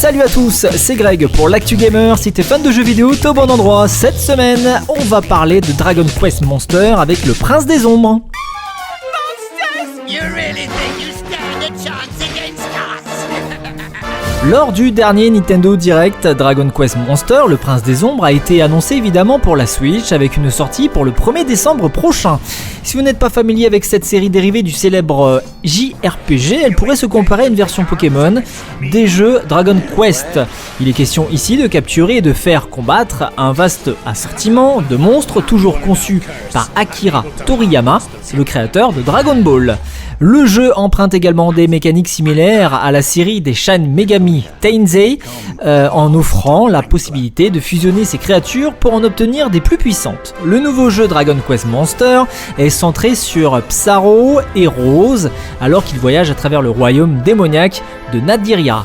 Salut à tous, c'est Greg pour l'Actu Gamer. Si t'es fan de jeux vidéo, t'es au bon endroit. Cette semaine, on va parler de Dragon Quest Monster avec le Prince des Ombres. Lors du dernier Nintendo Direct, Dragon Quest Monster, le Prince des Ombres, a été annoncé évidemment pour la Switch avec une sortie pour le 1er décembre prochain. Si vous n'êtes pas familier avec cette série dérivée du célèbre JRPG, elle pourrait se comparer à une version Pokémon des jeux Dragon Quest. Il est question ici de capturer et de faire combattre un vaste assortiment de monstres toujours conçus par Akira Toriyama, le créateur de Dragon Ball. Le jeu emprunte également des mécaniques similaires à la série des Shin Megami Tensei en offrant la possibilité de fusionner ces créatures pour en obtenir des plus puissantes. Le nouveau jeu Dragon Quest Monster est centré sur Psaro et Rose alors qu'ils voyagent à travers le royaume démoniaque de Nadiria.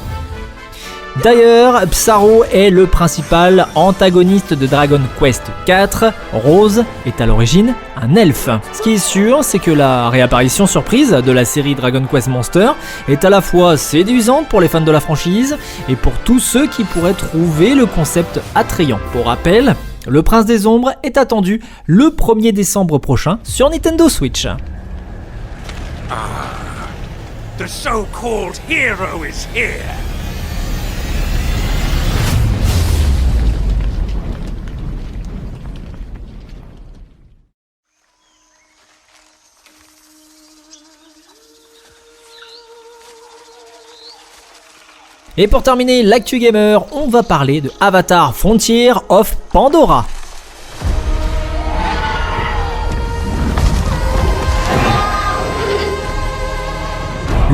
D'ailleurs, Psaro est le principal antagoniste de Dragon Quest IV. Rose est à l'origine un elfe. Ce qui est sûr, c'est que la réapparition surprise de la série Dragon Quest Monster est à la fois séduisante pour les fans de la franchise et pour tous ceux qui pourraient trouver le concept attrayant. Pour rappel, le Prince des Ombres est attendu le 1er décembre prochain sur Nintendo Switch. The so-called hero is here. Et pour terminer l'actu gamer, on va parler de Avatar Frontier of Pandora.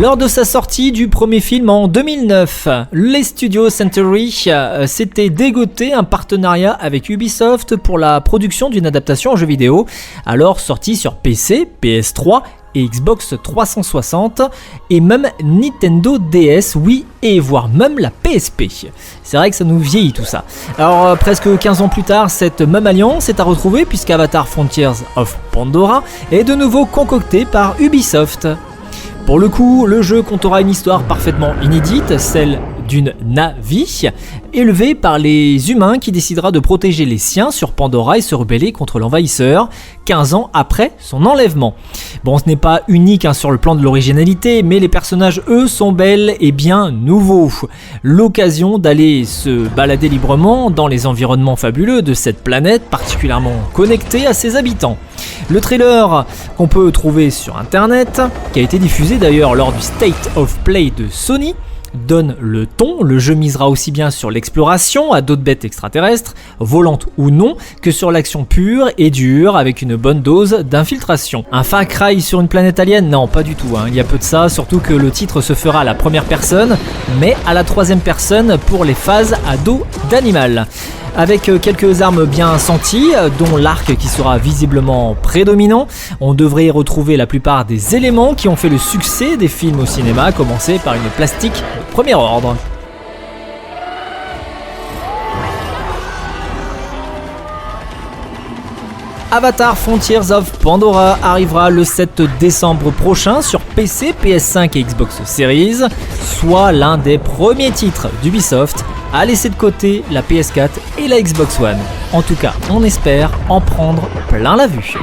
Lors de sa sortie du premier film en 2009, les studios Century s'étaient dégoté un partenariat avec Ubisoft pour la production d'une adaptation en jeu vidéo, alors sortie sur PC, PS3 et Xbox 360 et même Nintendo DS, Wii et voire même la PSP. C'est vrai que ça nous vieillit tout ça. Alors presque 15 ans plus tard, cette même alliance est à retrouver puisqu'Avatar Frontiers of Pandora est de nouveau concocté par Ubisoft. Pour le coup, le jeu comptera une histoire parfaitement inédite, celle d'une Na'vi, élevée par les humains qui décidera de protéger les siens sur Pandora et se rebeller contre l'envahisseur, 15 ans après son enlèvement. Bon, ce n'est pas unique sur le plan de l'originalité, mais les personnages, eux, sont bel et bien nouveaux. L'occasion d'aller se balader librement dans les environnements fabuleux de cette planète particulièrement connectée à ses habitants. Le trailer qu'on peut trouver sur internet, qui a été diffusé d'ailleurs lors du State of Play de Sony, donne le ton. Le jeu misera aussi bien sur l'exploration à d'autres bêtes extraterrestres, volantes ou non, que sur l'action pure et dure avec une bonne dose d'infiltration. Un Far Cry sur une planète alien? Non, pas du tout, il y a peu de ça, surtout que le titre se fera à la première personne, mais à la troisième personne pour les phases à dos d'animal. Avec quelques armes bien senties, dont l'arc qui sera visiblement prédominant, on devrait y retrouver la plupart des éléments qui ont fait le succès des films au cinéma, à commencer par une plastique de premier ordre. Avatar Frontiers of Pandora arrivera le 7 décembre prochain sur PC, PS5 et Xbox Series, soit l'un des premiers titres d'Ubisoft à laisser de côté la PS4 et la Xbox One. En tout cas, on espère en prendre plein la vue.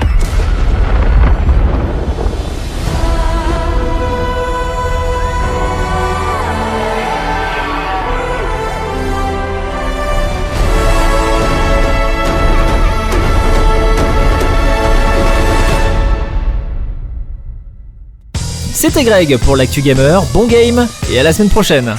C'était Greg pour l'Actu Gamer, bon game et à la semaine prochaine.